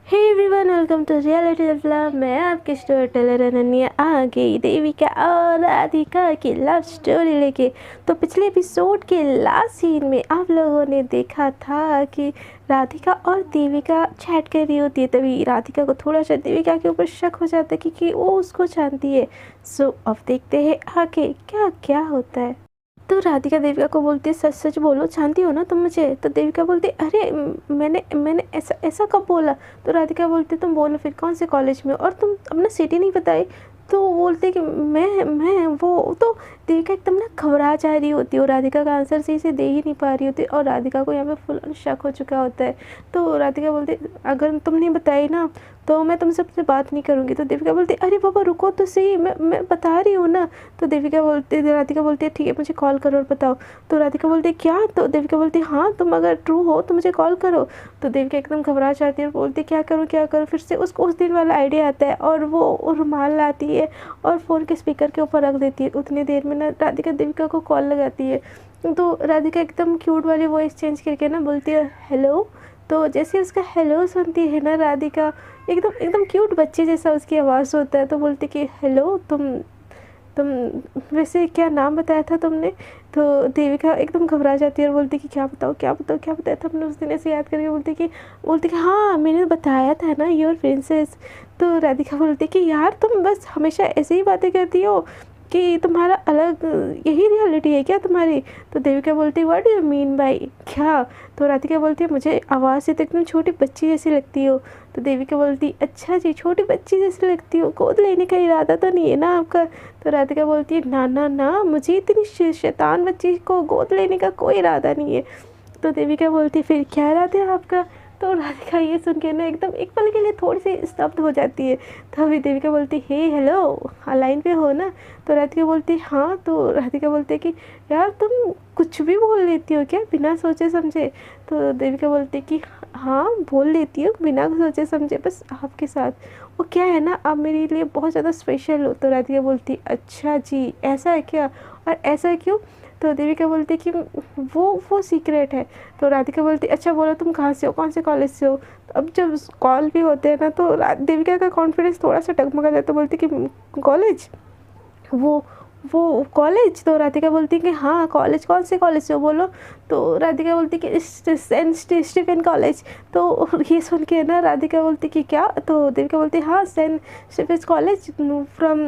Hey everyone, welcome to reality develop. मैं आपकी story teller Ananya आ गई देविका और राधिका की लव स्टोरी लेके। तो पिछले एपिसोड के लास्ट सीन में आप लोगों ने देखा था कि राधिका और देविका चैट कर रही होती है। तभी राधिका को थोड़ा सा देविका के ऊपर शक हो जाता है क्योंकि वो उसको जानती है। सो अब देखते हैं आगे क्या क्या होता है। तो राधिका देविका को बोलती है, सच सच बोलो, जानती हो ना तुम मुझे? तो देविका बोलती है, अरे मैंने मैंने ऐसा ऐसा कब बोला? तो राधिका बोलती है, तुम बोलो फिर कौन से कॉलेज में हो? और तुम अपना सिटी नहीं बताई? तो वो बोलते कि मैं वो तो देविका एकदम ना घबरा जा रही होती है और राधिका का आंसर सही से दे ही नहीं पा रही होती और राधिका को यहाँ पे फुल शक हो चुका होता है। तो राधिका बोलती, अगर तुमने बताई ना तो मैं तुमसे बात नहीं करूँगी। तो देविका बोलती, अरे बाबा रुको तो सही, मैं बता रही हूँ ना। तो राधिका बोलती है, ठीक है मुझे कॉल करो और बताओ। तो राधिका बोलती है, क्या? तो देविका बोलती है, हाँ तुम अगर ट्रू हो तो मुझे कॉल करो। तो देविका एकदम घबरा जाती है और बोलती है, क्या करूँ? फिर से उसको उस दिन वाला आइडिया आता है और वो रुमाल लाती है और फ़ोन के स्पीकर के ऊपर रख देती है। उतनी देर में ना राधिका देविका को कॉल लगाती है। तो राधिका एकदम क्यूट वाली वॉइस चेंज करके ना बोलती है, हेलो। तो जैसे उसका हेलो सुनती है ना राधिका, एकदम एकदम क्यूट बच्चे जैसा उसकी आवाज़ होता है। तो बोलती कि हेलो, तुम वैसे क्या नाम बताया था तुमने? तो देविका एकदम घबरा जाती है और बोलती कि क्या बताया था हमने उस दिन? ऐसे याद करके बोलती कि हाँ मैंने बताया था ना, योर प्रिंसेस। तो राधिका बोलती कि यार तुम बस हमेशा ऐसे ही बातें करती हो कि तुम्हारा अलग यही रियलिटी है क्या तुम्हारी? तो देविका बोलती, what do you mean by क्या? तो राधिका बोलती है, मुझे आवाज़ से तो एकदम छोटी बच्ची जैसी लगती हो। तो देविका बोलती, अच्छा जी छोटी बच्ची जैसी लगती हो, गोद लेने का इरादा तो नहीं है ना आपका? तो राधिका बोलती है, ना ना ना, मुझे इतनी शैतान बच्ची को गोद लेने का कोई इरादा नहीं है। तो देविका बोलती, फिर क्या इरादा है आपका? तो राधिका ये सुन के ना एकदम एक पल के लिए थोड़ी सी स्तब्ध हो जाती है। तभी देविका बोलती, हे हेलो, लाइन पे हो ना? तो राधिका बोलती, हाँ। तो राधिका बोलती है कि यार तुम कुछ भी बोल लेती हो क्या बिना सोचे समझे? तो देविका बोलती कि हाँ बोल लेती हूँ बिना सोचे समझे, बस आपके साथ। वो क्या है ना, आप मेरे लिए बहुत ज़्यादा स्पेशल हो। तो राधिका बोलती, अच्छा जी ऐसा है क्या, और ऐसा क्यों? तो देविका बोलती कि वो सीक्रेट है। तो राधिका बोलती, अच्छा बोलो तुम कहाँ से हो, कौन से कॉलेज से हो? तो अब जब कॉल भी होते हैं ना तो देविका का कॉन्फिडेंस थोड़ा सा डगमगा जाता है। बोलती कि कॉलेज, वो वो कॉलेज? तो राधिका बोलती कि हाँ कॉलेज, कौन से कॉलेज से हो बोलो? तो राधिका बोलती कि सेंट स्टीफन कॉलेज। तो ये सुन के ना राधिका बोलती कि क्या? तो देविका बोलती, हाँ Saint Stephen College from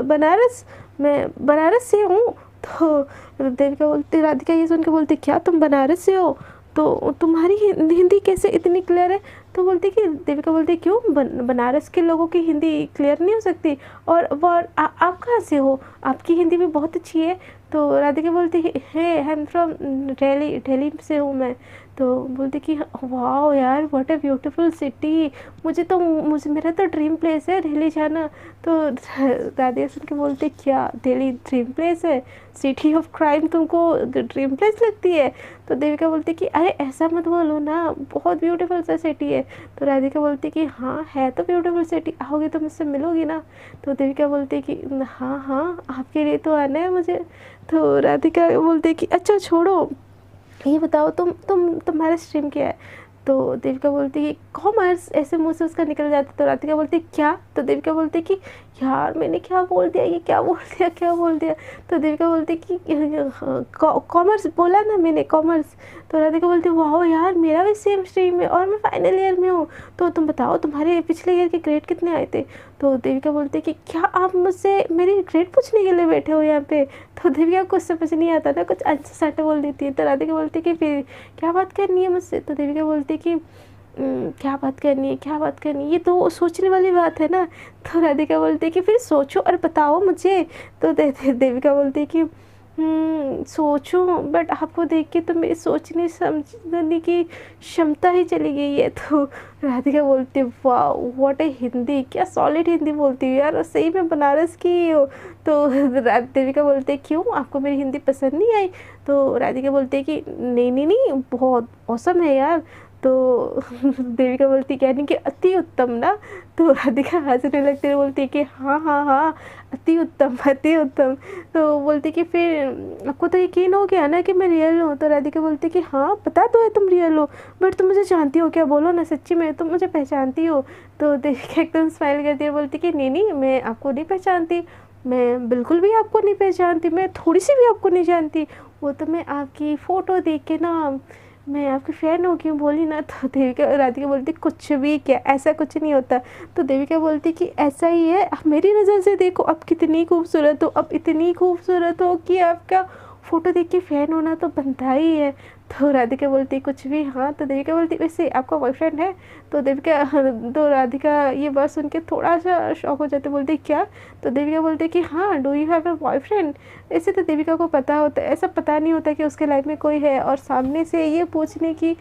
Banaras, मैं बनारस से हूँ। तो देविका बोलती, राधिका ये सुन के बोलती, क्या तुम बनारस से हो? तो तुम्हारी हिंदी कैसे इतनी क्लियर है? तो बोलती कि देविका बोलती, क्यों बनारस के लोगों की हिंदी क्लियर नहीं हो सकती? और वो आप कहाँ से हो? आपकी हिंदी भी बहुत अच्छी है। तो राधिका बोलती है, आई एम फ्रॉम दिल्ली से हूँ मैं। तो बोलती कि वाह यार, व्हाट ए ब्यूटीफुल सिटी, मुझे मेरा तो ड्रीम प्लेस है दिल्ली जाना। तो राधिका सुन के बोलती, क्या दिल्ली ड्रीम प्लेस है? सिटी ऑफ क्राइम तुमको ड्रीम प्लेस लगती है? तो देविका बोलती कि अरे ऐसा मत बोलो ना, बहुत ब्यूटीफुल सा सिटी है। तो राधिका बोलती कि हाँ है तो ब्यूटीफुल सिटी, आओगी तो मुझसे मिलोगी ना? तो देविका बोलती कि हाँ हाँ आपके लिए तो आना है मुझे। तो राधिका बोलती कि अच्छा छोड़ो, ये बताओ तुम्हारा स्ट्रीम क्या है? तो देविका बोलती कि कॉमर्स, ऐसे मुंह से उसका निकल जाता। तो राधिका बोलती क्या? तो देविका बोलती कि यार मैंने क्या बोल दिया, ये क्या बोल दिया? तो देविका बोलती कि कॉमर्स बोला ना मैंने, कॉमर्स। तो राधिका बोलती, वाह यार मेरा भी सेम स्ट्रीम है और मैं फाइनल ईयर में हूँ। तो तुम बताओ तुम्हारे पिछले ईयर के ग्रेड कितने आए थे? तो देविका बोलती कि क्या आप मुझसे मेरी ग्रेड पूछने के लिए बैठे हो यहाँ पे? तो देविका को कुछ समझ नहीं आता ना, कुछ अच्छा साटा बोल देती है। तो राधिका बोलती कि फिर क्या बात करनी है मुझसे? तो देविका बोलती कि क्या बात करनी है, ये तो सोचने वाली बात है ना। तो राधिका बोलती है कि फिर सोचो और बताओ मुझे। तो देविका बोलती है कि सोचूं, बट आपको देख के तो मेरी सोचने समझने की क्षमता ही चली गई है। तो राधिका बोलती है, वाह व्हाट ए हिंदी, क्या सॉलिड हिंदी बोलती है यार, सही में बनारस की हो। तो देविका बोलती है, क्यों आपको मेरी हिंदी पसंद नहीं आई? तो राधिका बोलती है कि नहीं बहुत औसम है यार। तो देविका बोलती क्या नहीं कि अति उत्तम ना। तो राधिका हंसने लगती है, बोलती है कि हाँ हाँ हाँ अति उत्तम अति उत्तम। तो बोलती कि फिर आपको तो यकीन हो गया ना कि मैं रियल हूँ। तो राधिका बोलती कि हाँ पता तो है तुम रियल हो, बट तुम मुझे जानती हो क्या, बोलो ना सच्ची में तुम मुझे पहचानती हो। तो देविका एकदम स्माइल करती है, बोलती कि नहीं नहीं मैं आपको नहीं पहचानती, मैं बिल्कुल भी आपको नहीं पहचानती, मैं थोड़ी सी भी आपको नहीं जानती। वो तो मैं आपकी फ़ोटो देख के ना मैं आपकी फ़ैन हो क्यों बोली ना। तो देविका राधिका बोलती कुछ भी क्या, ऐसा कुछ नहीं होता। तो देविका बोलती कि ऐसा ही है, आप मेरी नज़र से देखो, आप कितनी खूबसूरत हो, अब इतनी खूबसूरत हो कि आपका फ़ोटो देख के फ़ैन होना तो बनता ही है। तो राधिका बोलती कुछ भी। हाँ तो देविका बोलती वैसे आपका बॉयफ्रेंड है। तो देविका तो राधिका ये बात सुन के थोड़ा सा शॉक हो जाती, बोलती क्या। तो देविका बोलती कि हाँ do you have a boyfriend. ऐसे तो देविका को पता होता, ऐसा पता नहीं होता कि उसके लाइफ में कोई है, और सामने से ये पूछने की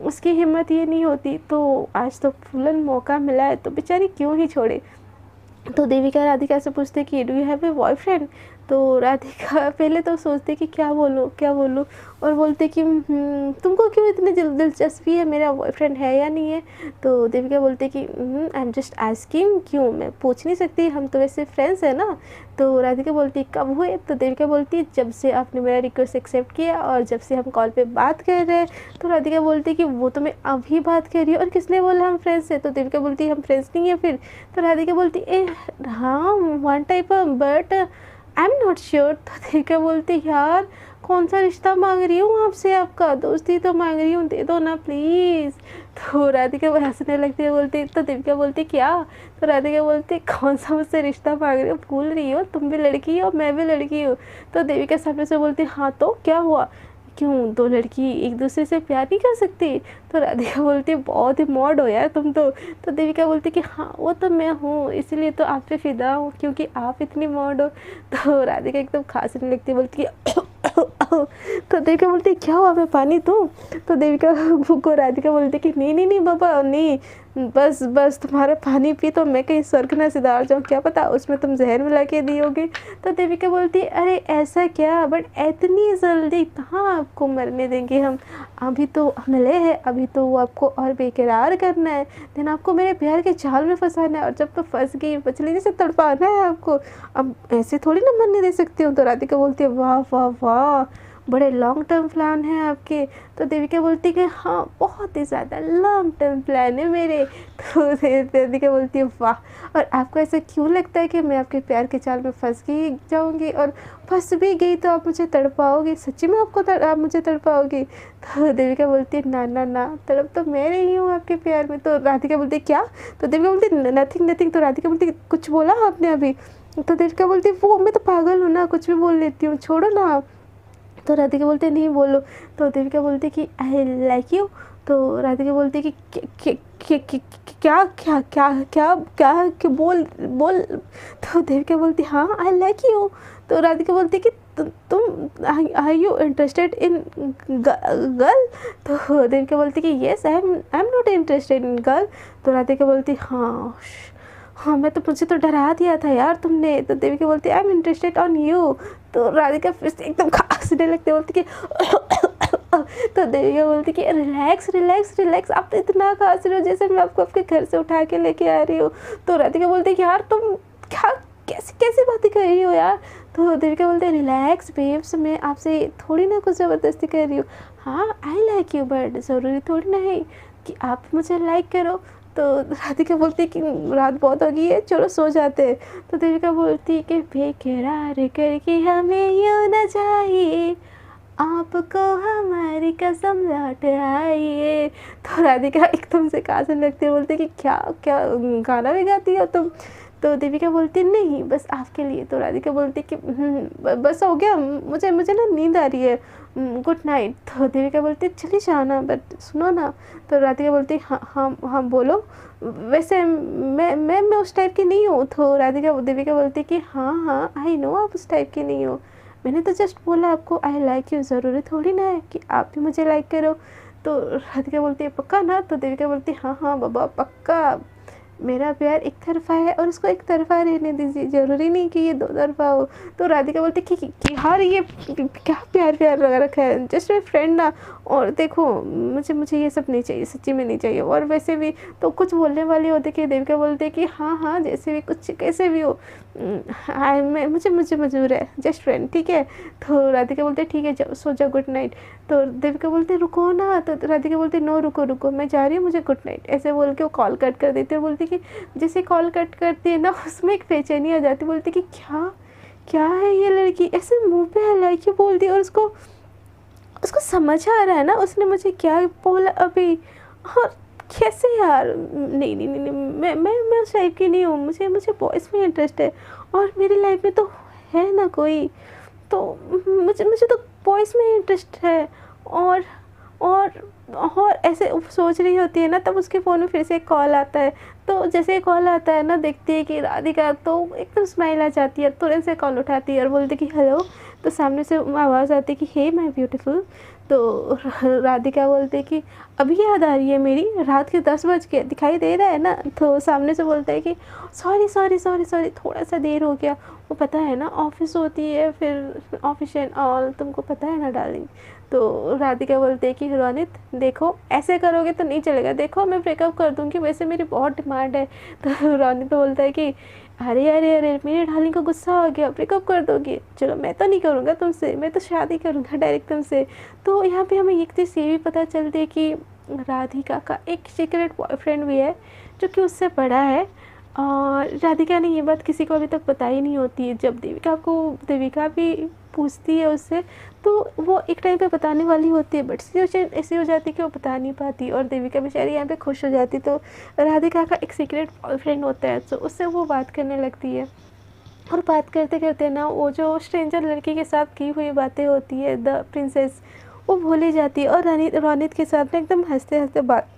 उसकी हिम्मत ये नहीं होती। तो आज तो फुलन मौका मिला है तो बेचारी क्यों ही छोड़े। तो देविका राधिका से पूछते कि do you have a boyfriend. तो राधिका पहले तो सोचते कि क्या बोलूँ क्या बोलूँ, और बोलते कि तुमको क्यों इतनी दिलचस्पी है, मेरा बॉयफ्रेंड है या नहीं है। तो देविका बोलते कि आई एम जस्ट आस्किंग, क्यों मैं पूछ नहीं सकती, हम तो वैसे फ्रेंड्स हैं ना। तो राधिका बोलती कब हुए। तो देविका बोलती जब से आपने मेरा रिक्वेस्ट एक्सेप्ट किया और जब से हम कॉल पे बात कर रहे हैं। तो राधिका बोलती कि वो तो मैं अभी बात कर रही हूँ, और किसने बोला हम फ्रेंड्स हैं। तो देविका बोलती हम फ्रेंड्स नहीं है फिर। तो राधिका बोलती हाँ one type of, but I am not sure. तो देविका बोलती यार कौन सा रिश्ता मांग रही हूँ आपसे, आपका दोस्ती तो मांग रही हूँ, दे दो ना प्लीज़। तो राधिका हंसने लगती है, बोलती तो देविका बोलती क्या। तो राधिका बोलती कौन सा मुझसे रिश्ता मांग रही हो, भूल रही हो तुम भी लड़की हो मैं भी लड़की हूँ। तो देविका सामने से बोलती हाँ तो क्या हुआ, क्यों दो लड़की एक दूसरे से प्यार नहीं कर सकती। तो राधिका बोलती बहुत ही मॉड हो यार तुम तो देविका बोलती कि हाँ वो तो मैं हूँ, इसलिए तो आप पे फिदा हूँ क्योंकि आप इतनी मॉड हो। तो राधिका एकदम खांसने लगती, बोलती है तो देविका बोलती क्या हुआ मैं पानी दूँ। तो देविका को राधिका बोलती कि नहीं नहीं नहीं बाबा नहीं, बस बस तुम्हारा पानी पी तो मैं कहीं स्वर्ग न सिधार जाऊँ, क्या पता उसमें तुम जहर मिला के दी होगी। तो देविका बोलती अरे ऐसा क्या, बट इतनी जल्दी कहाँ आपको मरने देंगे हम, अभी तो मिले हैं, अभी तो वो आपको और बेकरार करना है, देन आपको मेरे प्यार के जाल में फंसाना है, और जब तो फंस गई मछली जैसे तड़पाना है आपको, अब ऐसे थोड़ी ना मरने दे सकती हूँ। तो राधिका बोलती है वाह वाह वाह बड़े लॉन्ग टर्म प्लान हैं आपके। तो देविका बोलती कि हाँ बहुत ही ज़्यादा लॉन्ग टर्म प्लान है मेरे। तो देविका बोलती है वाह, और आपको ऐसा क्यों लगता है कि मैं आपके प्यार के जाल में फंस गई जाऊँगी, और फंस भी गई तो आप मुझे तड़पाओगे, सच्ची में आप मुझे तड़पाओगे। तो देविका बोलती है ना ना ना तड़प तो मैं रही हूँ आपके प्यार में। तो राधिका बोलती है क्या। तो देविका बोलती नथिंग नथिंग। तो राधिका बोलती कुछ बोला आपने अभी। तो देविका बोलती वो मैं तो पागल हूँ ना, कुछ भी बोल लेती हूँ, छोड़ो ना आप। तो राधिका बोलते नहीं बोलो। तो देविका बोलती कि आई लाइक यू। तो राधिका बोलती कि क्या क्या क्या क्या क्या बोल बोल। तो देविका बोलती हाँ आई लाइक यू। तो राधिका बोलती कि तुम are you interested in girl. तो देविका बोलती कि yes I am not interested in girl. तो राधिका बोलती हाँ मैं तो मुझे तो डरा दिया था यार तुमने। तो देविका बोलती I am interested on you. तो राधिका फिर से एकदम खांसने लगती, बोलती कि तो देविका बोलती कि रिलैक्स रिलैक्स रिलैक्स, आप तो इतना खांस रहे हो जैसे मैं आपको आपके घर से उठा के लेके आ रही हूँ। तो राधिका बोलती कि यार तुम क्या कैसी कैसी बातें कर रही हो यार। तो देविका बोलते हैं रिलैक्स बेब्स, मैं आपसे थोड़ी ना कुछ ज़बरदस्ती कर रही हूँ, हाँ आई लाइक यू, बट ज़रूरी थोड़ी ना है कि आप मुझे लाइक करो। तो राधिका बोलती है कि रात बहुत हो गई है चलो सो जाते हैं। तो देविका बोलती है कि बेकरार करके हमें यूँ न जाइए, आपको हमारी कसम लौट आइए। तो राधिका एकदम से कासन लगती है, बोलती है कि क्या क्या गाना भी गाती हो तुम। तो देविका बोलती नहीं बस आपके लिए। तो राधिका बोलती कि बस हो गया, मुझे ना नींद आ रही है, गुड नाइट। तो देविका बोलती चली जाओ ना, बट सुनो ना। तो राधिका बोलती हाँ हाँ हाँ बोलो, वैसे मैं उस टाइप की नहीं हूँ। तो देविका बोलती कि हाँ हाँ आई नो आप उस टाइप की नहीं हो, मैंने तो जस्ट बोला आपको आई लाइक यू, ज़रूरी थोड़ी ना है कि आप भी मुझे लाइक करो। तो राधिका बोलती है पक्का ना। तो देविका बोलती हाँ हाँ बाबा पक्का, मेरा प्यार एक तरफ़ा है और उसको एक तरफ़ा रहने दीजिए, ज़रूरी नहीं कि ये दो तरफ़ा हो। तो राधिका बोलती कि यार ये क्या प्यार प्यार लगा रखा है, जस्ट माई फ्रेंड ना। और देखो मुझे ये सब नहीं चाहिए, सच्ची में नहीं चाहिए। और वैसे भी तो कुछ बोलने वाली होती कि देविका बोलते कि हाँ हाँ जैसे भी कुछ कैसे भी हो, मुझे मुझे मंजूर है, जस्ट फ्रेंड, ठीक है। तो राधिका बोलते ठीक है जाओ सो जाओ, गुड नाइट। तो देविका बोलते रुको ना, तो राधिका बोलती नो रुको रुको, मैं जा रही हूँ, मुझे गुड नाइट, ऐसे बोल के वो कॉल कट कर देती है। और बोलती कि जैसे कॉल कट करती है ना उसमें एक बेचैनी आ जाती, बोलती कि क्या क्या है ये लड़की, ऐसे मुंह पे हला के बोलती है। और उसको उसको समझ आ रहा है ना उसने मुझे क्या बोला अभी। और कैसे यार, नहीं नहीं नहीं, नहीं मैं उस टाइप की नहीं हूँ, मुझे बॉयज़ में इंटरेस्ट है और मेरी लाइफ में तो है ना कोई। तो मुझे मुझे तो बॉयज़ में इंटरेस्ट है। और और और ऐसे सोच रही होती है ना, तब उसके फ़ोन में फिर से एक कॉल आता है। तो जैसे ही कॉल आता है ना, देखती है कि राधिका, तो एकदम स्माइल आ जाती है, तुरंत से कॉल उठाती है और बोलती कि हेलो। तो सामने से आवाज़ आती है कि हे माय ब्यूटीफुल। तो राधिका बोलते कि अभी याद आ रही है मेरी, रात के 10 बज के दिखाई दे रहा है ना। तो सामने से बोलता है कि सॉरी सॉरी सॉरी सॉरी, थोड़ा सा देर हो गया, वो पता है ना ऑफिस होती है, फिर ऑफिस एंड ऑल, तुमको पता है ना डार्लिंग। तो राधिका बोलते हैं कि रोनित देखो ऐसे करोगे तो नहीं चलेगा, देखो मैं ब्रेकअप कर दूँगी, वैसे मेरी बहुत डिमांड है। तो रोनित बोलता है कि अरे अरे अरे मेरे डार्लिंग को गुस्सा हो गया, ब्रेकअप कर दोगे, चलो मैं तो नहीं करूँगा तुमसे, मैं तो शादी करूँगा डायरेक्ट तुमसे। तो यहाँ पे हमें एक चीज़ ये भी पता चलती है कि राधिका का एक सीक्रेट बॉयफ्रेंड भी है जो कि उससे बड़ा है। और राधिका ने ये बात किसी को अभी तक बताई नहीं होती है। जब देविका भी पूछती है उससे, तो वो एक टाइम पे बताने वाली होती है, बट सिचुएशन ऐसी हो जाती है कि वो बता नहीं पाती और देविका बेचारी यहाँ पे खुश हो जाती। तो राधिका का एक सीक्रेट बॉयफ्रेंड होता है, तो उससे वो बात करने लगती है। और बात करते करते ना वो जो स्ट्रेंजर लड़की के साथ की हुई बातें होती है, द प्रिंसेस, वो भूली जाती है और रोनित के साथ ना एकदम हंसते हंसते बात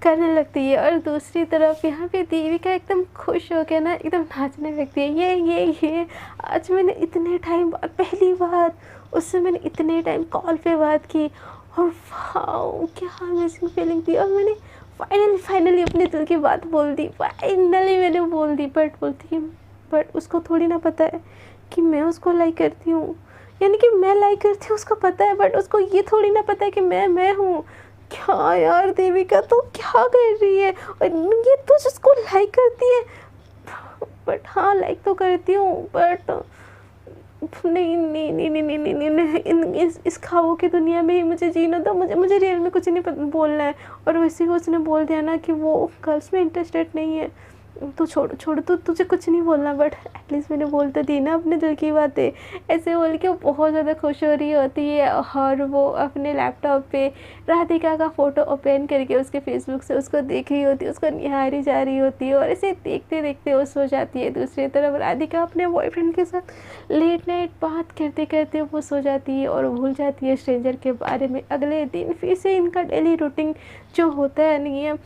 करने लगती है। और दूसरी तरफ यहाँ पे देविका एकदम खुश हो के ना एकदम नाचने लगती है, ये आज मैंने इतने टाइम बाद पहली बार उससे मैंने इतने टाइम कॉल पे बात की और वाओ क्या अमेजिंग फीलिंग थी। और मैंने फाइनली अपने दिल की बात बोल दी, फाइनली मैंने बोल दी। बट उसको थोड़ी ना पता है कि मैं उसको लाइक करती हूँ, यानी कि मैं लाइक करती हूँ उसको पता है, बट उसको ये थोड़ी ना पता है कि मैं हूँ। क्या यार देविका तो क्या कर रही है, और ये तो जिसको लाइक करती है, बट हाँ लाइक तो करती हूँ, बट नहीं नहीं नहीं नहीं नहीं नहीं नहीं, इस ख्वाबों की दुनिया में ही मुझे जीना दो, मुझे रियल में कुछ नहीं बोलना है। और वैसे ही उसने बोल दिया ना कि वो गर्ल्स में इंटरेस्टेड नहीं है, तो छोड़ तो तुझे कुछ नहीं बोलना, बट एटलीस्ट मैंने बोल तो दी ना अपने दिल की बातें। ऐसे बोल के वो बहुत ज़्यादा खुश हो रही होती है और वो अपने लैपटॉप पे राधिका का फ़ोटो ओपन करके उसके फेसबुक से उसको देख रही होती है, उसको निहारी जा रही होती है और ऐसे देखते देखते वो सो जाती है। दूसरी तरफ राधिका अपने बॉयफ्रेंड के साथ लेट नाइट बात करते करते वो सो जाती है और भूल जाती है स्ट्रेंजर के बारे में। अगले दिन फिर से इनका डेली रूटीन जो होता है नियम,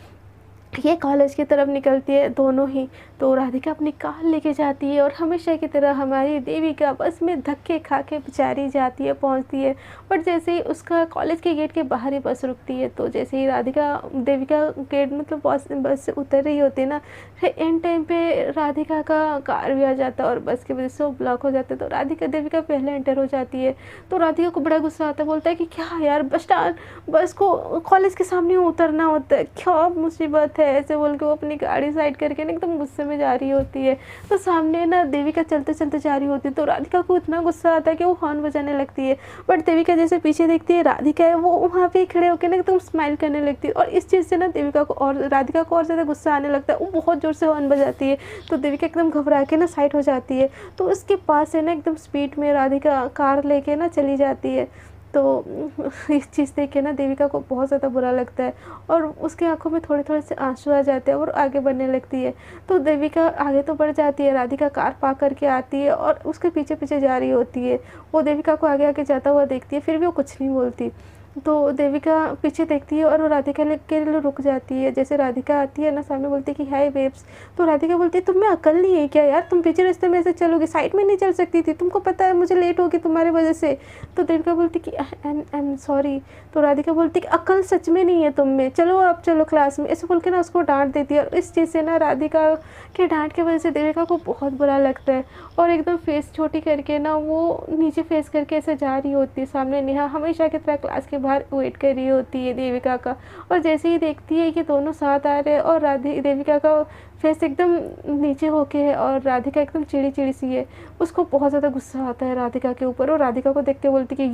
ये कॉलेज की तरफ निकलती है दोनों ही। तो राधिका अपनी कार लेके जाती है और हमेशा की तरह हमारी देविका बस में धक्के खा के बेचारी जाती है, पहुंचती है। बट जैसे ही उसका कॉलेज के गेट के बाहर ही बस रुकती है, तो जैसे ही देविका गेट मतलब बस से उतर रही होती है ना, फिर एंड टाइम पे राधिका का कार भी आ जाता है और बस की वजह से वो ब्लॉक हो जाता है। तो देविका पहले एंटर हो जाती है। तो राधिका को बड़ा गुस्सा आता है, बोलता है कि क्या यार बस को कॉलेज के सामने उतरना होता है, क्या मुसीबत है, ऐसे बोल के वो अपनी गाड़ी साइड करके ना एकदम गुस्से में जा रही होती है। तो सामने ना देविका चलते चलते जा रही होती है, तो राधिका को इतना गुस्सा आता है कि वो हॉर्न बजाने लगती है। बट देविका जैसे पीछे देखती है राधिका है, वो वहाँ पे खड़े होकर ना एकदम स्माइल करने लगती है। और इस चीज़ से ना राधिका को और ज़्यादा गुस्सा आने लगता है, वो बहुत ज़ोर से हॉर्न बजाती है। तो देविका एकदम घबरा के ना साइड हो जाती है। तो उसके पास से ना एकदम स्पीड में राधिका कार लेके ना चली जाती है। तो इस चीज़ देख के ना देविका को बहुत ज़्यादा बुरा लगता है और उसकी आंखों में थोड़े थोड़े से आंसू आ जाते हैं और आगे बढ़ने लगती है। तो देविका आगे तो बढ़ जाती है, राधिका कार पार्क करके आती है और उसके पीछे पीछे जा रही होती है। वो देविका को आगे आगे जाता हुआ देखती है, फिर भी वो कुछ नहीं बोलती। तो देविका पीछे देखती है और वो राधिका के लिए रुक जाती है। जैसे राधिका आती है ना सामने, बोलती है कि हाय बेब्स। तो राधिका बोलती है तुम्हें अकल नहीं है क्या यार, तुम पीछे रास्ते में ऐसे चलोगे, साइड में नहीं चल सकती थी, तुमको पता है मुझे लेट होगी तुम्हारे वजह से। तो देविका बोलती कि आई एम सॉरी। तो राधिका बोलती कि अकल सच में नहीं है तुम में, चलो आप चलो क्लास में, ऐसे बोल के ना उसको डांट देती है। और इस चीज़ से ना राधिका के डांट की वजह से देविका को बहुत बुरा लगता है और एकदम फेस छोटी करके ना वो नीचे फेस करके ऐसे जा रही होती है। सामने नेहा हमेशा की तरह क्लास के बाहर वेट कर रही होती है देविका का, और जैसे ही देखती है कि दोनों साथ आ रहे हैं और देविका का फेस एकदम नीचे होके है और राधिका एकदम चिड़ी चिड़ी सी है, उसको बहुत ज़्यादा गुस्सा आता है राधिका के ऊपर। और राधिका को देख के बोलती कि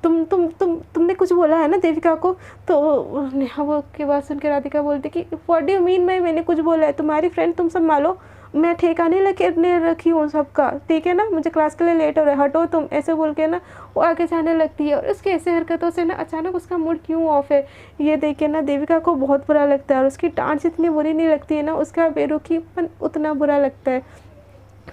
तुमने कुछ बोला है ना देविका को। तो नेहा वो की बात सुन के राधिका बोलती कि व्हाट डू यू मीन, मैंने कुछ बोला है, तुम्हारी फ्रेंड तुम संभालो, मैं ठेकाने लेके रखी हूँ सबका, ठीक है ना, मुझे क्लास के लिए लेट हो रहा है, हटो तुम, ऐसे बोल के ना वो आगे जाने लगती है। और उसकी ऐसे हरकतों से ना अचानक उसका मूड क्यों ऑफ है ये देख के ना देविका को बहुत बुरा लगता है। और उसकी डांट जितनी बुरी नहीं लगती है ना, उसका बेरुखीपन उतना बुरा लगता है।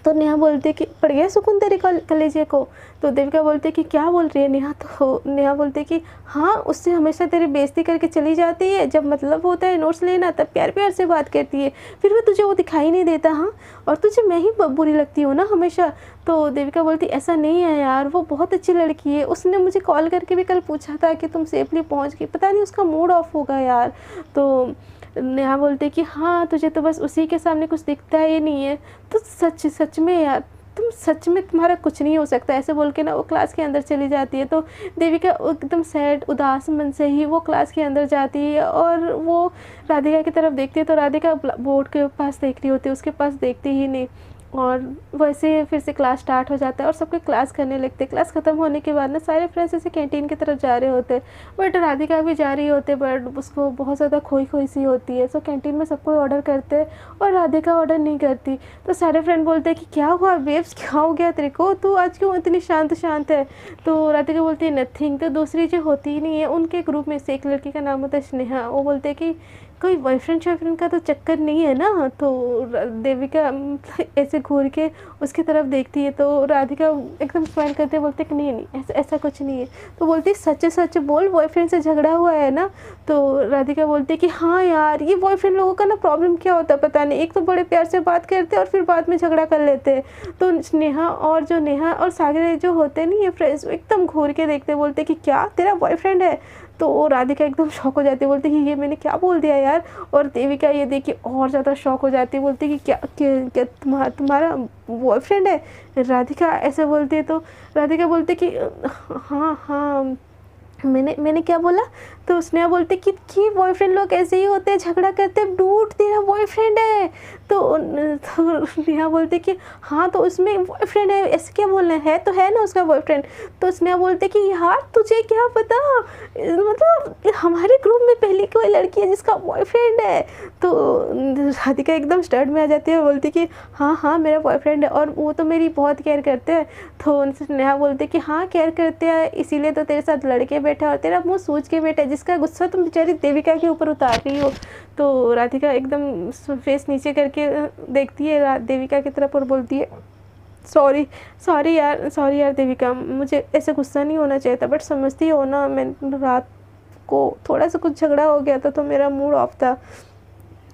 तो नेहा बोलती है कि पड़ गया सुकून तेरे कलेजे को। तो देविका बोलती है कि क्या बोल रही है नेहा। तो नेहा बोलती है कि हाँ, उससे हमेशा तेरी बेइज्जती करके चली जाती है, जब मतलब होता है नोट्स लेना तब प्यार प्यार से बात करती है, फिर भी तुझे वो दिखाई नहीं देता। हाँ, और तुझे मैं ही बुरी लगती हूँ ना हमेशा। तो देविका बोलती ऐसा नहीं है यार, वो बहुत अच्छी लड़की है, उसने मुझे कॉल करके भी कल पूछा था कि तुम सेफली पहुँच गई, पता नहीं उसका मूड ऑफ होगा यार। तो नेहा बोलते कि हाँ, तुझे तो बस उसी के सामने कुछ दिखता ही नहीं है, तो सच में यार तुम सच में, तुम्हारा कुछ नहीं हो सकता, ऐसे बोल के ना वो क्लास के अंदर चली जाती है। तो देविका एकदम सैड उदास मन से ही वो क्लास के अंदर जाती है और वो राधिका की तरफ देखती है। तो राधिका बोर्ड के पास देख रही होती है, उसके पास देखती ही नहीं। और वैसे फिर से क्लास स्टार्ट हो जाता है और सबके क्लास करने लगते हैं। क्लास ख़त्म होने के बाद ना सारे फ्रेंड्स ऐसे कैंटीन की तरफ जा रहे होते हैं, बट राधिका भी जा रही होती है, बट उसको बहुत ज़्यादा खोई खोई सी होती है। सो कैंटीन में सबको ऑर्डर करते हैं और राधिका ऑर्डर नहीं करती। तो सारे फ्रेंड बोलते हैं कि क्या हुआ बेब्स, क्या हो गया तेरे को, तू आज क्यों इतनी शांत शांत है। तो राधिका बोलती है नथिंग। तो दूसरी जो होती ही नहीं है, उनके ग्रुप में से एक लड़की का नाम होता है स्नेहा, वो बोलते हैं कि कोई बॉयफ्रेंड शॉयफ्रेंड का तो चक्कर नहीं है ना। तो देविका ऐसे घूर के उसकी तरफ देखती है। तो राधिका एकदम स्माइल करते बोलते कि नहीं ऐसा ऐसा कुछ नहीं है। तो बोलती सच बोल, बॉयफ्रेंड से झगड़ा हुआ है ना। तो राधिका बोलती कि हाँ यार, ये बॉयफ्रेंड लोगों का ना प्रॉब्लम क्या होता है पता नहीं, एक तो बड़े प्यार से बात करते हैं और फिर बाद में झगड़ा कर लेते हैं। तो नेहा और सागर जो होते नहीं, ये फ्रेंड्स एकदम घूर के देखते, बोलते कि क्या तेरा बॉयफ्रेंड है। तो राधिका एकदम शॉक हो जाती है, बोलती कि ये मैंने क्या बोल दिया यार। और देविका ये देख के और ज़्यादा शॉक हो जाती है, बोलती कि क्या तुम्हारा बॉयफ्रेंड है। राधिका ऐसे बोलती है। तो राधिका बोलती कि हाँ मैंने क्या बोला। तो स्नेहा बोलती कि बॉयफ्रेंड लोग ऐसे ही होते हैं, झगड़ा करते हैं, डूड तेरा बॉयफ्रेंड है। तो नेहा बोलती कि हाँ, तो उसमें बॉयफ्रेंड है, ऐसे क्या बोलना है, तो है ना उसका बॉयफ्रेंड। तो स्नेहा बोलती कि यार तुझे क्या पता, मतलब हमारे ग्रुप में पहली कोई लड़की है जिसका बॉयफ्रेंड है। तो राधिका एकदम स्टर्ड में आ जाती है, बोलती कि हाँ मेरा बॉयफ्रेंड है और वो तो मेरी बहुत केयर करते हैं। तो नेहा बोलती कि हाँ केयर करते हैं, इसीलिए तो तेरे साथ लड़के बैठा और तेरा मुँह सूझ के बैठा है, जिसका गुस्सा तुम बेचारी देविका के ऊपर उतार रही हो। तो राधिका एकदम फेस नीचे करके देखती है देविका की तरफ और बोलती है सॉरी यार देविका, मुझे ऐसे गुस्सा नहीं होना चाहिए था, बट समझती हो ना, मैं रात को थोड़ा सा कुछ झगड़ा हो गया था तो मेरा मूड ऑफ था।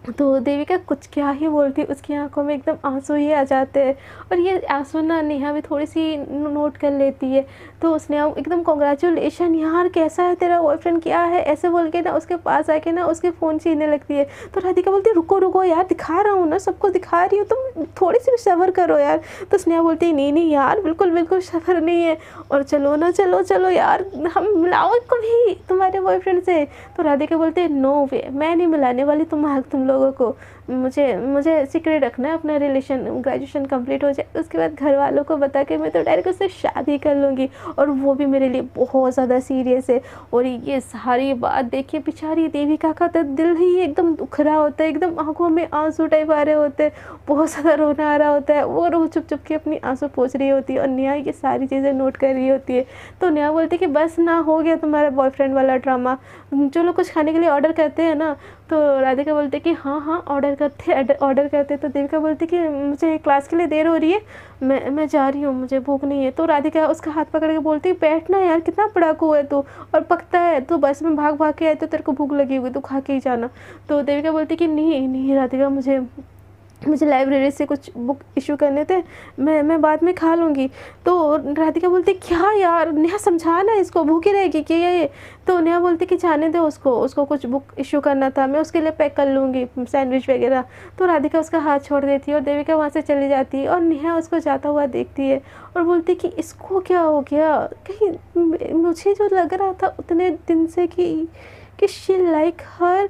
तो देविका कुछ क्या ही बोलती, उसकी आंखों में एकदम आंसू ही आ जाते हैं। और ये आंसू ना नेहा भी थोड़ी सी नोट कर लेती है। तो उसने एकदम कॉन्ग्रेचुलेशन यार, कैसा है तेरा बॉयफ्रेंड, क्या है, ऐसे बोल के ना उसके पास आके ना उसके फ़ोन छीनने लगती है। तो राधिका बोलती है रुको यार, दिखा रहा हूँ ना, सबको दिखा रही हूँ, तुम थोड़ी सी भी सब्र करो यार। तो स्नेहा बोलती है नहीं यार, बिल्कुल सब्र नहीं है, और चलो यार, हम मिलाओ कभी तुम्हारे बॉयफ्रेंड से। तो राधिका बोलती है नो वे, मैं नहीं मिलाने वाली तुम लोगों को, मुझे सीक्रेट रखना है अपना रिलेशन, ग्रेजुएशन कंप्लीट हो जाए उसके बाद घर वालों को बता के मैं तो डायरेक्ट उससे शादी कर लूँगी, और वो भी मेरे लिए बहुत ज़्यादा सीरियस है। और ये सारी बात देखिए बेचारी देविका का तो दिल ही एकदम दुख रहा होता है, एकदम आंखों में आंसू टाइप आ रहे होते हैं, बहुत ज़्यादा रोना आ रहा होता है। वो रो चुप के अपनी आंसू पोंछ रही होती है और नेहा ये सारी चीज़ें नोट कर रही होती है। तो नेहा बोलती है कि बस ना, हो गया तुम्हारा बॉयफ्रेंड वाला ड्रामा, चलो कुछ खाने के लिए ऑर्डर करते हैं ना। तो राधिका बोलती कि हाँ हाँ ऑर्डर करते। तो देविका बोलती कि मुझे क्लास के लिए देर हो रही है, मैं जा रही हूँ, मुझे भूख नहीं है। तो राधिका उसका हाथ पकड़ के बोलती बैठना यार, कितना पढ़ाकू है तू, और पकता है तो बस में भाग भाग के आए तो तेरे को भूख लगी होगी तो खा के ही जाना। तो देविका बोलती कि नहीं नहीं राधिका, मुझे लाइब्रेरी से कुछ बुक इशू करने थे, मैं बाद में खा लूँगी। तो राधिका बोलती क्या यार नेहा, समझाना इसको, भूखी रहेगी कि ये। तो नेहा बोलती कि जाने दे उसको कुछ बुक इशू करना था, मैं उसके लिए पैक कर लूँगी सैंडविच वगैरह। तो राधिका उसका हाथ छोड़ देती है और देविका वहाँ से चली जाती है और नेहा उसको जाता हुआ देखती है और बोलती कि इसको क्या हो गया, कहीं मुझे जो लग रहा था उतने दिन से कि शी लाइक हर,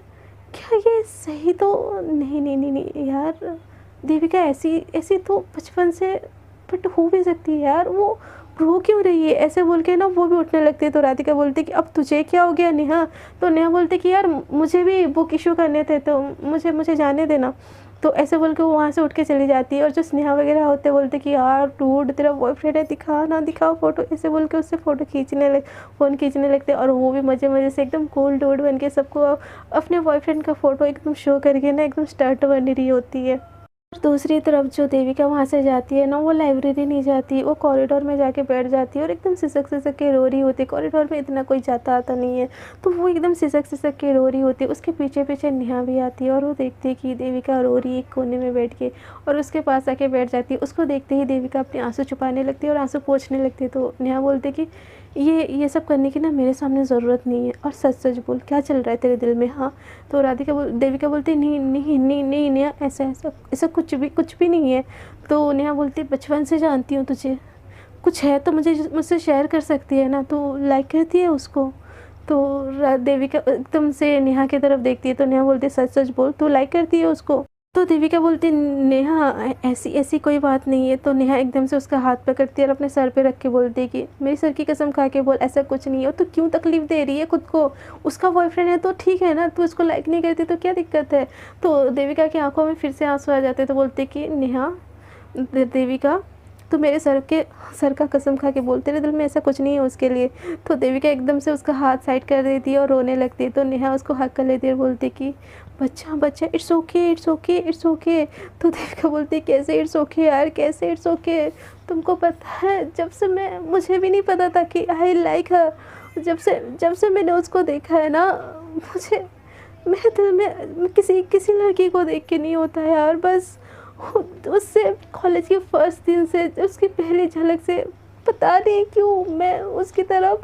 क्या ये सही तो नहीं नहीं नहीं नहीं यार, देविका ऐसी तो बचपन से बट हो भी सकती है यार, वो रो क्यों रही है, ऐसे बोल के ना वो भी उठने लगती है। तो राधिका बोलती कि अब तुझे क्या हो गया नेहा। तो नेहा बोलती कि यार मुझे भी बुक इशू करने थे तो मुझे जाने देना। तो ऐसे बोल के वो वहाँ से उठ के चली जाती है और जो स्नेहा वगैरह होते बोलते कि यार डूड तेरा बॉयफ्रेंड है, दिखा ना दिखाओ फ़ोटो, ऐसे बोल के उससे फ़ोन खींचने लगते और वो भी मज़े मज़े से एकदम कूल डूड बन के सबको अपने बॉयफ्रेंड का फ़ोटो एकदम शो करके ना एकदम स्टार्ट बन रही होती है। दूसरी तरफ जो देविका वहाँ से जाती है ना, वो लाइब्रेरी नहीं जाती, वो कॉरिडोर में जाके बैठ जाती है और एकदम सिसक के रो रही होती है। कॉरिडोर में इतना कोई जाता आता नहीं है तो वो एकदम सिसक के रो रही होती है। उसके पीछे पीछे नेहा भी आती है और वो देखती है कि देविका रो रही है एक कोने में बैठ के, और उसके पास आके बैठ जाती है। उसको देखते ही देविका अपने आंसू छुपाने लगती है और आंसू पोंछने लगती है। तो नेहा बोलती है कि ये सब करने की ना मेरे सामने ज़रूरत नहीं है, और सच सच बोल क्या चल रहा है तेरे दिल में। हाँ। तो देविका बोलती नहीं नहीं नहीं नहीं नेहा, ऐसा कुछ भी नहीं है। तो नेहा बोलती बचपन से जानती हूँ तुझे, कुछ है तो मुझसे शेयर कर सकती है ना, तो लाइक करती है उसको। तो देविका एकदम से नेहा की तरफ देखती है तो नेहा बोलती सच सच बोल तू लाइक करती है उसको। तो देविका बोलती नेहा ऐसी कोई बात नहीं है। तो नेहा एकदम से उसका हाथ पकड़ती है और अपने सर पे रख के बोलती है कि मेरी सर की कसम खा के बोल ऐसा कुछ नहीं है, और तू क्यों तकलीफ़ दे रही है खुद को, उसका बॉयफ्रेंड है तो ठीक है ना, तू उसको लाइक नहीं करती तो क्या दिक्कत है। तो देविका की आंखों में फिर से आंसू आ जाते तो बोलती कि नेहा देविका तो मेरे सर का कसम खा के बोल, तेरे दिल में ऐसा कुछ नहीं है उसके लिए। तो देविका एकदम से उसका हाथ साइड कर देती है और रोने लगती है। तो नेहा उसको हक कर लेती है और बोलती कि बच्चा इट्स ओके। तो देविका बोलती कैसे इट्स ओके यार, कैसे इट्स ओके, तुमको पता है जब से मुझे भी नहीं पता था कि आई लाइक हर, जब से मैंने उसको देखा है ना, मुझे मेरे दिल में किसी लड़की को देख के नहीं होता यार, बस उससे कॉलेज के फर्स्ट दिन से उसकी पहली झलक से पता नहीं क्यों मैं उसकी तरफ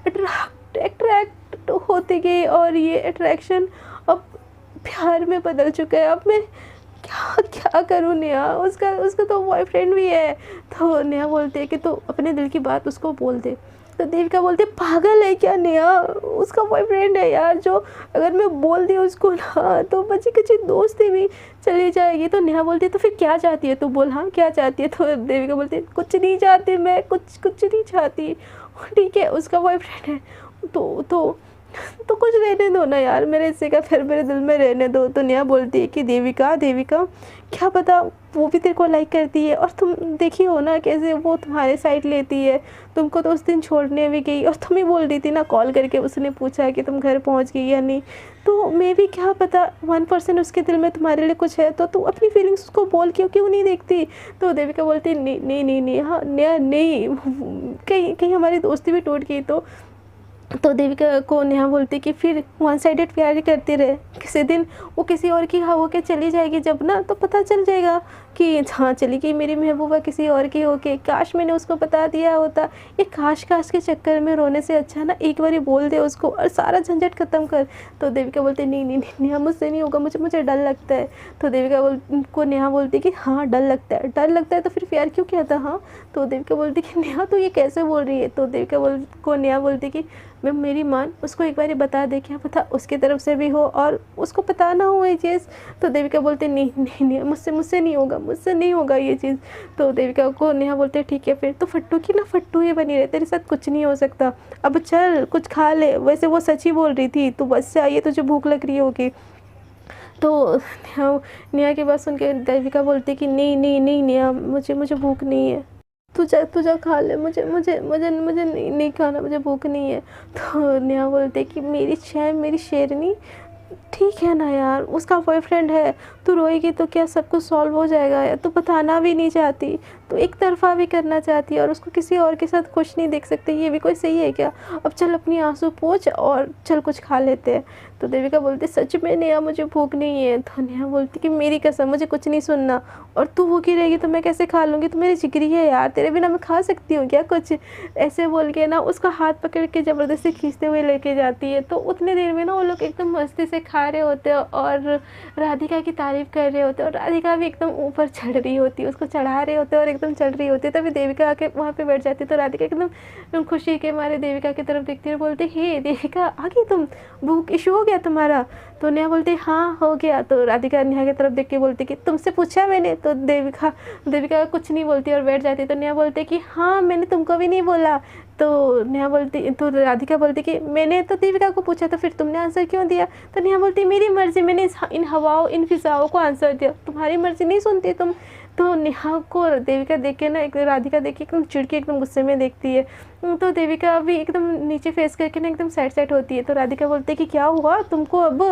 अट्रैक्ट होती गई, और ये अट्रैक्शन अब प्यार में बदल चुका है। अब मैं क्या करूँ नेहा, उसका तो बॉयफ्रेंड भी है। तो नेहा बोलती है कि तू अपने दिल की बात उसको बोल दे। तो देविका बोलती है पागल है क्या नेहा, उसका बॉयफ्रेंड है यार, जो अगर मैं बोल दी उसको ना तो बची कुछ दोस्ती भी चली जाएगी। तो नेहा बोलती है तो फिर क्या चाहती है तू बोल, हाँ क्या चाहती है। तो देविका बोलती है कुछ नहीं चाहती मैं, कुछ नहीं चाहती, ठीक है उसका बॉयफ्रेंड है तो कुछ रहने दो ना यार, मेरे हिस्से का फिर मेरे दिल में रहने दो। तो नेहा बोलती है कि देविका क्या पता वो भी तेरे को लाइक करती है, और तुम देखी हो ना कैसे वो तुम्हारे साइड लेती है, तुमको तो उस दिन छोड़ने भी गई और तुम ही बोल रही थी ना, कॉल करके उसने पूछा कि तुम घर पहुंच गई या नहीं। तो मैं भी क्या पता 1% उसके दिल में तुम्हारे लिए कुछ है, तो तू अपनी फीलिंग्स उसको बोल क्यों नहीं देखती। तो देविका बोलती नहीं हाँ नहीं, कहीं हमारी दोस्ती भी टूट गई तो देविका को नेहा बोलती कि फिर वन साइडेड प्यार करती रहे, किसी दिन वो किसी और की हो के चली जाएगी जब ना, तो पता चल जाएगा कि हाँ चली गई मेरी महबूबा किसी और की होके, काश मैंने उसको बता दिया होता। ये काश के चक्कर में रोने से अच्छा ना एक बारी बोल दे उसको और सारा झंझट ख़त्म कर। तो देविका बोलती नहीं नेहा मुझसे नहीं होगा, मुझे डर लगता है। तो देविका को नेहा बोलती कि हाँ डर लगता है तो फिर प्यार क्यों किया था। हाँ। तो देविका बोलती कि नेहा तो ये कैसे बोल रही है। तो देविका को नेहा बोलती कि मैं मेरी मान उसको एक बार बता दे, क्या पता उसकी तरफ से भी हो और उसको पता ना हो ये चीज़। तो देविका बोलते नहीं मुझसे नहीं होगा ये चीज़। तो देविका को नेहा बोलते ठीक है फिर तो फट्टू ही बनी रहे, तेरे साथ कुछ नहीं हो सकता, अब चल कुछ खा ले। वैसे वो सच ही बोल रही थी, तू बस से आइए तुझे भूख लग रही होगी। तो नेहा की बात सुन के देविका बोलती कि नहीं नेहा मुझे भूख नहीं है, तू जा खा ले, मुझे नहीं खाना, मुझे भूख नहीं है। तो नेहा बोलते कि मेरी शेरनी ठीक है ना यार, उसका बॉयफ्रेंड है, तू रोएगी तो क्या सब कुछ सॉल्व हो जाएगा यार? तू बताना भी नहीं चाहती, तू एक तरफ़ा भी करना चाहती है और उसको किसी और के साथ खुश नहीं देख सकती, ये भी कोई सही है क्या? अब चल अपनी आँसू पोंछ और चल कुछ खा लेते हैं। तो देविका बोलती सच में नेहा मुझे भूख नहीं है। तो नेहा बोलती कि मेरी कसम मुझे कुछ नहीं सुनना, और तू भूखी रहेगी तो मैं कैसे खा लूँगी? तू मेरी जिगरी है यार, तेरे बिना मैं खा सकती हूँ क्या कुछ? ऐसे बोल के ना उसका हाथ पकड़ के ज़बरदस्ती खींचते हुए लेके जाती है। तो उतनी देर में ना वो लोग एकदम मस्ती से खा रहे होते हैं और राधिका की तारीफ़ कर रहे होते हैं, और राधिका भी एकदम ऊपर चढ़ रही होती है, उसको चढ़ा रहे होते हैं और एकदम चढ़ रही होती है। तभी देविका आके वहाँ पे बैठ जाती है। तो राधिका एकदम खुशी के मारे देविका की तरफ देखती है और बोलती हे देविका आ गई तुम, भूख इशू हो गया तुम्हारा? तो नेहा बोलती हाँ हो गया। तो राधिका नेहा की तरफ देख के बोलती कि तुमसे पूछा मैंने? तो देविका कुछ नहीं बोलती और बैठ जाती। तो नेहा बोलती कि हाँ मैंने तुमको भी नहीं बोला। तो नेहा बोलती, तो राधिका बोलती कि मैंने तो देविका को पूछा, तो फिर तुमने आंसर क्यों दिया? तो नेहा बोलती मेरी मर्ज़ी, मैंने इन हवाओं इन फ़िज़ाओं को आंसर दिया, तुम्हारी मर्ज़ी नहीं सुनती तुम। तो नेहा को देविका देख के ना, एक राधिका देख के एकदम चिढ़ के एकदम गुस्से में देखती है। तो देविका भी एकदम नीचे फेस करके ना एकदम सैड होती है। तो राधिका बोलती है कि क्या हुआ तुमको अब?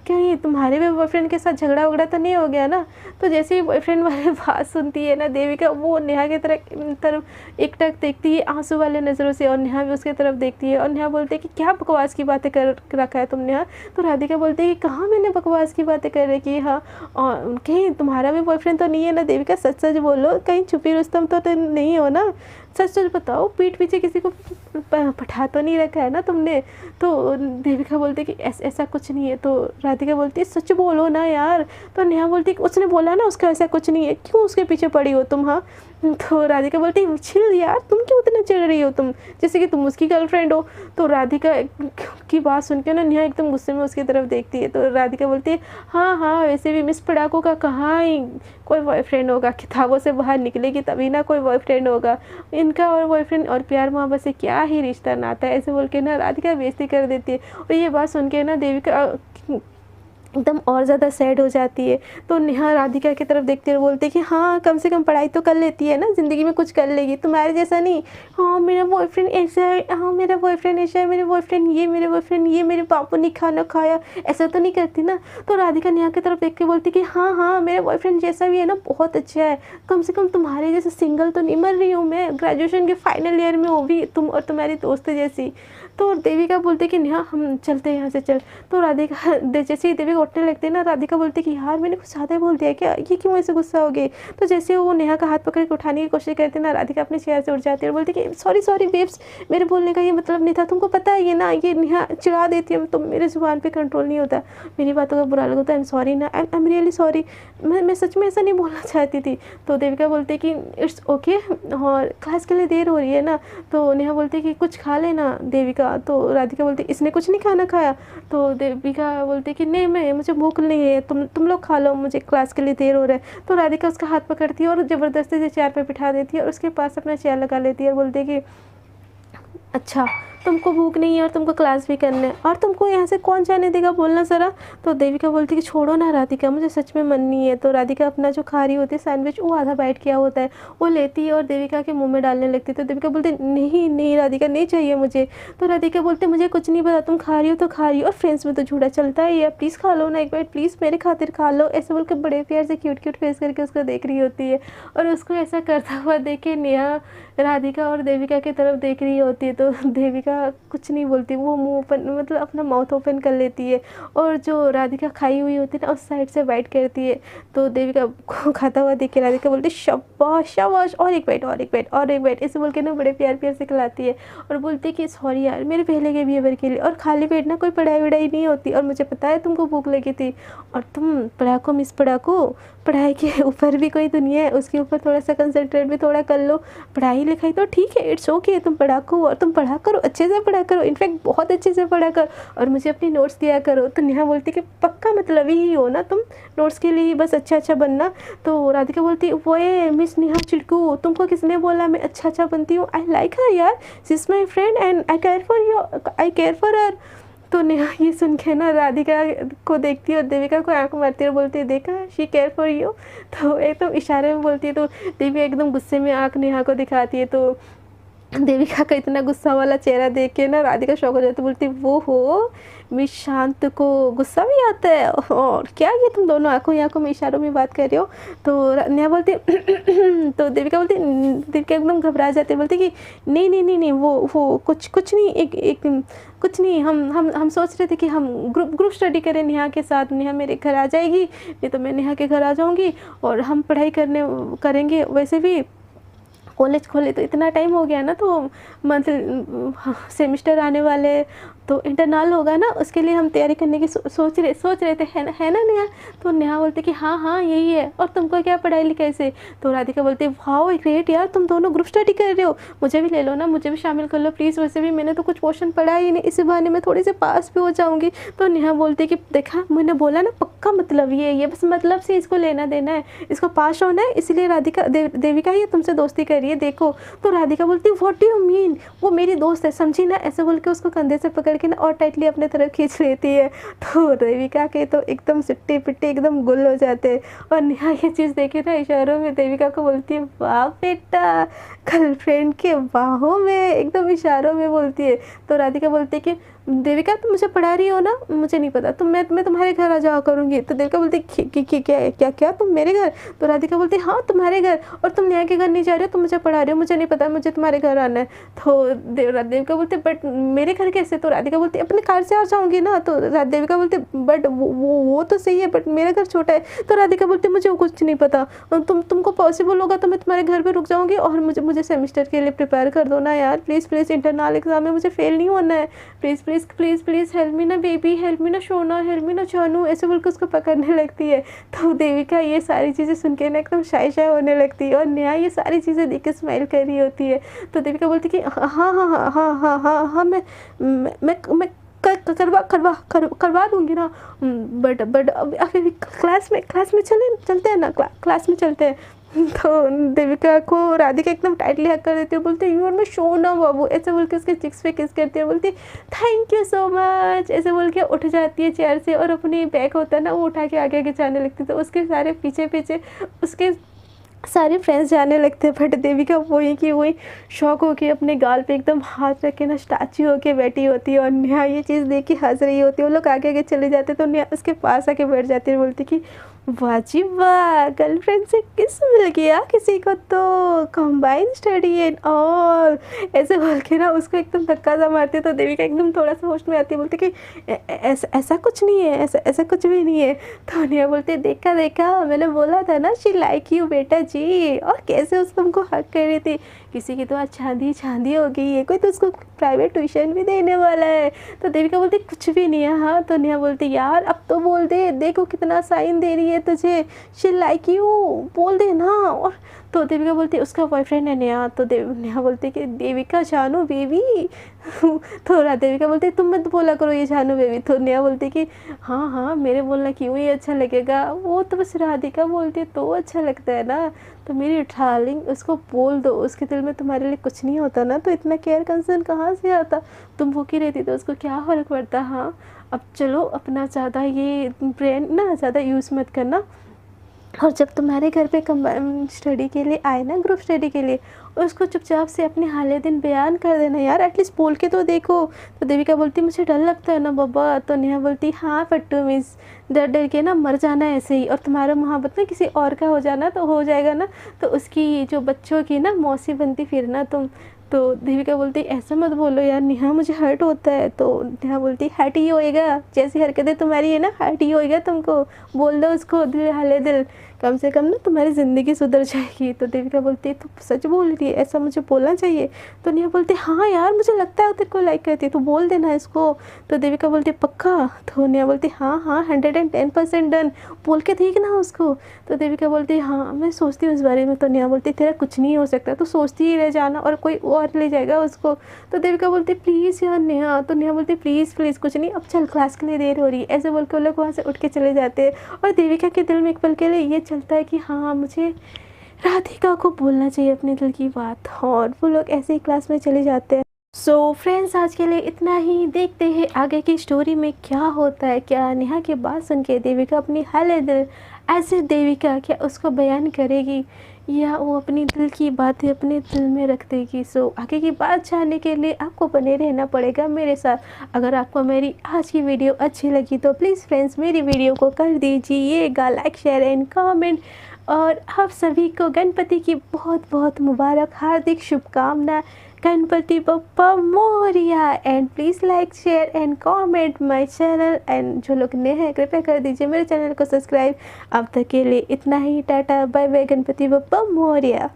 क्या ये तुम्हारे भी बॉयफ्रेंड के साथ झगड़ा वगड़ा तो नहीं हो गया ना? तो जैसे ही बॉयफ्रेंड वाले बात सुनती है ना देविका, वो नेहा की तरफ एकटक देखती है आंसू वाले नज़रों से, और नेहा भी उसकी तरफ देखती है। और नेहा बोलती है कि क्या बकवास की बातें कर रखा है तुमने? हाँ, तो राधिका बोलती है कि कहाँ मैंने बकवास की बातें कर रखी है? हाँ, और कहीं तुम्हारा भी बॉयफ्रेंड तो नहीं है ना? देविका सच सच बोलो, कहीं छुपी रुस्तम तो नहीं हो ना? सच सच बताओ, पीठ पीछे किसी को पढ़ा तो नहीं रखा है ना तुमने? तो देविका बोलती कि ऐसा कुछ नहीं है। तो राधिका बोलती है सच बोलो ना यार। तो नेहा बोलती कि उसने बोला ना उसका ऐसा कुछ नहीं है, क्यों उसके पीछे पड़ी हो तुम? हाँ, तो राधिका बोलती चिल यार, तुम क्यों इतना चिढ़ रही हो तुम, जैसे कि तुम उसकी गर्लफ्रेंड हो। तो राधिका की बात सुन के ना नेहा एकदम गुस्से में उसकी तरफ देखती है। तो राधिका बोलती है हाँ हाँ, वैसे भी मिस पड़ाकों का कहाँ ही कोई बॉयफ्रेंड होगा, किताबों से बाहर निकलेगी तभी ना कोई बॉयफ्रेंड होगा, इनका और बॉयफ्रेंड और प्यार मोहब्बत से क्या ही रिश्ता नाता है, ऐसे बोल के ना राधिका बेइज्जती कर देती है। और ये बात सुन के ना देविका एकदम और ज़्यादा सैड हो जाती है। तो नेहा राधिका की तरफ देखती है और बोलती है कि हाँ कम से कम पढ़ाई तो कर लेती है ना, ज़िंदगी में कुछ कर लेगी, तुम्हारे जैसा नहीं। हाँ मेरा बॉयफ्रेंड ऐसा है, हाँ मेरा बॉयफ्रेंड ऐसा है, मेरे बॉयफ्रेंड ये, मेरे पापा ने खाना खाया, ऐसा तो नहीं करती ना। तो राधिका नेहा की तरफ देख के बोलती कि हाँ हाँ मेरा बॉयफ्रेंड जैसा भी है ना बहुत अच्छा है, कम से कम तुम्हारे जैसे सिंगल तो नहीं मर रही हूँ मैं, ग्रेजुएशन के फाइनल ईयर में, वो भी तुम और तुम्हारी दोस्त जैसी। तो देविका बोलती कि नेहा हम चलते हैं यहाँ से, चल। तो राधिका जैसे ही देविका उठने लगती है ना, राधिका बोलती कि यार मैंने कुछ ज़्यादा बोल दिया क्या, ये क्यों ऐसे गुस्सा हो गई? तो जैसे वो नेहा का हाथ पकड़ के उठाने की कोशिश करती है ना, राधिका अपनी चेयर से उठ जाती है और बोलती कि सॉरी बेब्स, मेरे बोलने का ये मतलब नहीं था, तुमको पता है ये ना, ये नेहा चिढ़ा देती है, तो मेरे ज़ुबान पे कंट्रोल नहीं होता, मेरी बातों का बुरा लगा तो आई एम सॉरी ना, आई एम रियली सॉरी, मैं सच में ऐसा नहीं बोलना चाहती थी। तो देविका बोलती कि इट्स ओके, और क्लास के लिए देर हो रही है ना। तो नेहा बोलती कि कुछ खा लेना देविका। तो राधिका बोलती इसने कुछ नहीं खाना खाया। तो देविका बोलती कि नहीं मुझे भूख नहीं है, तुम लोग खा लो, मुझे क्लास के लिए देर हो रहा है। तो राधिका उसका हाथ पकड़ती है और ज़बरदस्ती से चेयर पर बिठा देती है और उसके पास अपना चेयर लगा लेती है और बोलती है कि अच्छा तुमको भूख नहीं है और तुमको क्लास भी करना है, और तुमको यहाँ से कौन जाने देगा, बोलना ज़रा। तो देविका बोलती कि छोड़ो ना राधिका, मुझे सच में मन नहीं है। तो राधिका अपना जो खा रही होती है सैंडविच, वो आधा बाइट किया होता है, वो लेती है और देविका के मुंह में डालने लगती है। तो देविका बोलती नहीं राधिका नहीं चाहिए मुझे। तो राधिका बोलते मुझे कुछ नहीं पता, तुम खा रही हो तो खा रही हो, और फ्रेंड्स में तो झूठा चलता है, या प्लीज़ खा लो ना एक बाइट, प्लीज़ मेरे खातिर खा लो, ऐसे बोल कर बड़े प्यार से क्यूट फेस करके उसको देख रही होती है। और उसको ऐसा करता हुआ देख के नेहा राधिका और देविका की तरफ देख रही होती है। तो देविका कुछ नहीं बोलती, वो मुंह ओपन, मतलब अपना माउथ ओपन कर लेती है, और जो राधिका खाई हुई होती है ना उस साइड से बाइट करती है। तो देविका को खाता हुआ देख के राधिका बोलती शाबाश और एक बाइट ऐसे बोल के ना बड़े प्यार से खिलाती है और बोलती है कि सॉरी यार मेरे पहले के बिहेवियर के लिए, और खाली पेट ना कोई पढ़ाई वढ़ाई नहीं होती, और मुझे पता है तुमको भूख लगी थी, और तुम पढ़ाको मिस पढ़ाको, पढ़ाई के ऊपर भी कोई दुनिया है, उसके ऊपर थोड़ा सा कंसंट्रेट भी थोड़ा कर लो, पढ़ाई लिखाई तो ठीक है, इट्स ओके, तुम पढ़ाको और तुम पढ़ा करो, अच्छे से पढ़ा करो, इनफैक्ट बहुत अच्छे से पढ़ा करो, और मुझे अपनी नोट्स दिया करो। तो नेहा बोलती कि पक्का मतलब ही हो ना तुम, नोट्स के लिए बस अच्छा बनना। तो राधिका बोलती वो मिस नेहा चिड़कू, तुमको किसने बोला मैं अच्छा बनती हूँ, आई लाइक हर यार, she is my friend and I care for her. तो नेहा ये सुन के ना राधिका को देखती है और देविका को आंख मारती है और बोलती है देखा शी केयर फॉर यू। तो एकदम इशारे में बोलती है। तो देविका एकदम गुस्से में आंख नेहा को दिखाती है। तो देविका का इतना गुस्सा वाला चेहरा देख के ना राधिका शॉक हो जाती, बोलती वो हो मिस शांत को गुस्सा भी आता है, और क्या ये तुम दोनों आंखों आंखों में इशारों में बात कर रहे हो। तो नेहा बोलती तो देविका बोलती, देविका एकदम घबरा जाती है, बोलती कि नहीं नहीं नहीं नहीं वो कुछ नहीं, एक कुछ नहीं, हम सोच रहे थे कि हम ग्रुप स्टडी करें नेहा के साथ, नेहा मेरे घर आ जाएगी, नहीं तो मैं नेहा के घर आ जाऊँगी और हम पढ़ाई करेंगे। वैसे भी कॉलेज खोले तो इतना टाइम हो गया ना, तो मतलब सेमिस्टर आने वाले, तो इंटरनल होगा ना, उसके लिए हम तैयारी करने की सोच रहे थे, है ना नेहा। तो नेहा बोलते कि हाँ यही है, और तुमको क्या पढ़ाई लिखाई से। तो राधिका बोलती वाओ ग्रेट यार, तुम दोनों ग्रुप स्टडी कर रहे हो, मुझे भी ले लो ना, मुझे भी शामिल कर लो प्लीज़, वैसे भी मैंने तो कुछ पोर्शन पढ़ा ही नहीं, इसी बहाने में थोड़ी सी पास भी हो जाऊँगी। तो नेहा बोलती कि देखा मैंने बोला ना, पक्का मतलब ये बस मतलब से इसको लेना देना है, इसको पास होना है, इसलिए राधिका देविका ये तुमसे दोस्ती कर रही है, देखो। तो राधिका बोलती व्हाट डू यू मीन, वो मेरी दोस्त है, समझी ना, ऐसे बोल के उसको कंधे से पकड़ के ना और टाइटली अपने तरफ खींच लेती है। तो देविका के तो एकदम सिट्टे पिट्टे एकदम गुल हो जाते हैं, और नेहा ये चीज़ देखे ना इशारों में देविका को बोलती है वाह बेटा, गर्लफ्रेंड के बाहों में, एकदम इशारों में बोलती है। तो राधिका बोलती है कि देविका तुम मुझे पढ़ा रही हो ना, मुझे नहीं पता, तो मैं तुम्हारे घर आ जाओ करूँगी। तो देविका बोलती क्या तुम मेरे घर। तो राधिका बोलती हाँ तुम्हारे घर, और तुम नेहा के घर नहीं जा रहे हो, तुम मुझे पढ़ा रहे हो, मुझे नहीं पता, मुझे तुम्हारे घर आना है। तो देविका बोलती बट मेरे घर कैसे। तो राधिका बोलती अपने कार से आ जाऊँगी ना। तो देविका बोलती बट वो तो सही है, बट मेरा घर छोटा है। तो राधिका बोलती मुझे कुछ नहीं पता, तुमको पॉसिबल होगा तो मैं तुम्हारे घर पर रुक जाऊँगी, और मुझे सेमेस्टर के लिए प्रिपेयर कर दो ना यार, प्लीज़ इंटरनल एग्जाम में मुझे फेल नहीं होना है, प्लीज़ हेल्प मी ना बेबी, हेल्प मी ना सोना, हेल्प मी ना जानू, ऐसे बोल के उसको पकड़ने लगती है। तो देविका ये सारी चीज़ें सुन के ना एकदम शाय होने लगती है, और नेहा ये सारी चीज़ें देख के स्माइल कर रही होती है। तो देविका बोलती कि हाँ मैं करवा दूंगी ना, बट अभी क्लास में चलते हैं ना, क्लास में चलते हैं। तो देविका को राधिका एकदम टाइटली हक कर देती है, बोलती है यू आर माय सोना बाबू, ऐसे बोल के उसके चिक्स पे किस करती है, बोलती थैंक यू सो मच, ऐसे बोल के उठ जाती है चेयर से, और अपनी बैग होता है ना वो उठा के आगे जाने लगती है। तो उसके सारे पीछे उसके सारे फ्रेंड्स जाने लगते हैं, बट देविका वही शौक हो के अपने गाल पे एकदम हाथ रख के ना स्टैचू होके बैठी होती है, और नेहा ये चीज़ देख के हंस रही होती है। वो लोग आगे चले जाते हैं, तो नेहा उसके पास आके बैठ जाती है, बोलती कि वाह जी वाह, गर्लफ्रेंड से किस मिल गया किसी को, तो कंबाइन स्टडी एंड ऑल, ऐसे बोल के ना उसको एकदम धक्का सा मारती है। तो देविका एकदम थोड़ा सा होश में आती है, बोलती कि ऐसा कुछ नहीं है, ऐसा कुछ भी नहीं है। तो नेहा बोलती देखा मैंने बोला था ना, शी लाइक यू बेटा जी, और कैसे उसको हमको हक कर रही थी, किसी की तो आज चांदी हो गई है, कोई तो उसको प्राइवेट ट्यूशन भी देने वाला है। तो देविका बोलती कुछ भी नहीं है। हाँ तो नेहा बोलती यार अब तो बोल दे, देखो कितना साइन दे रही है तुझे, शी लाइक यू, बोल दे ना। और तो देविका बोलती उसका बॉयफ्रेंड है नेहा। तो नेहा बोलती कि देविका जानू बेबी। तो देविका बोलती तुम मत बोला करो ये जानू बेबी। तो नेहा बोलती कि हाँ मेरे बोलना क्यों ही अच्छा लगेगा, वो तो बस राधिका बोलती है तो अच्छा लगता है ना। तो मेरी डार्लिंग उसको बोल दो, उसके दिल में तुम्हारे लिए कुछ नहीं होता ना, तो इतना केयर कंसर्न कहाँ से आता, तुम भूखी रहती तो उसको क्या फ़र्क पड़ता। हाँ अब चलो अपना ज़्यादा ये ब्रेन ना ज़्यादा यूज़ मत करना, और जब तुम्हारे घर पे कंबाइंड स्टडी के लिए आए ना, ग्रुप स्टडी के लिए, उसको चुपचाप से अपने हाले दिन बयान कर देना यार, एटलीस्ट बोल के तो देखो। तो देविका बोलती मुझे डर लगता है ना बाबा। तो नेहा बोलती हाँ फट्टू मिस, डर के ना मर जाना ऐसे ही, और तुम्हारा मोहब्बत ना किसी और का हो जाना तो हो जाएगा ना, तो उसकी जो बच्चों की ना मौसी बनती फिर ना तुम। तो देविका बोलती ऐसा मत बोलो यार नेहा, मुझे हर्ट होता है। तो नेहा बोलती हर्ट ही होएगा, जैसी हरकतें तुम्हारी है ना हर्ट ही होएगा तुमको, बोल दो उसको दिल हाले दिल, कम से कम ना तुम्हारी ज़िंदगी सुधर जाएगी। तो देविका बोलती है तो सच बोल रही है, ऐसा मुझे बोलना चाहिए। तो नेहा बोलती हाँ यार मुझे लगता है तेरे को लाइक करती है, तो बोल देना इसको। तो देविका बोलती पक्का। तो नेहा बोलती हाँ 110% डन, बोल के ठीक ना उसको। तो देविका बोलती हाँ मैं सोचती हूँ इस बारे में। तो नेहा बोलती तेरा कुछ नहीं हो सकता, तो सोचती ही रह जाना और कोई और ले जाएगा उसको। तो देविका बोलती प्लीज़ यार नेहा। तो नेहा बोलती प्लीज़ कुछ नहीं, अब चल क्लास के लिए देर हो रही है, ऐसे बोल के वो लोग वहाँ से उठ के चले जाते हैं। और देविका के दिल में एक पल के लिए ये चलता है कि हाँ मुझे राधिका को बोलना चाहिए अपने दिल की बात, और वो लोग ऐसे ही क्लास में चले जाते हैं। सो फ्रेंड्स आज के लिए इतना ही, देखते हैं आगे की स्टोरी में क्या होता है। क्या नेहा की बात सुन के देविका अपनी हाल दिल ऐसे देविका क्या उसको बयान करेगी, या वो अपनी दिल की बातें अपने दिल में रख देगी। सो आगे की बात जानने के लिए आपको बने रहना पड़ेगा मेरे साथ। अगर आपको मेरी आज की वीडियो अच्छी लगी तो प्लीज़ फ्रेंड्स मेरी वीडियो को कर दीजिएगा लाइक, शेयर एंड कमेंट। और आप सभी को गणपति की बहुत बहुत मुबारक, हार्दिक शुभकामनाएं। Ganpati Bappa Morya. And please like, share and comment my channel. And जो लोग नए हैं कृपया कर दीजिए मेरे चैनल को सब्सक्राइब। अब तक के लिए इतना ही। Tata bye bye. Ganpati Bappa Moriya.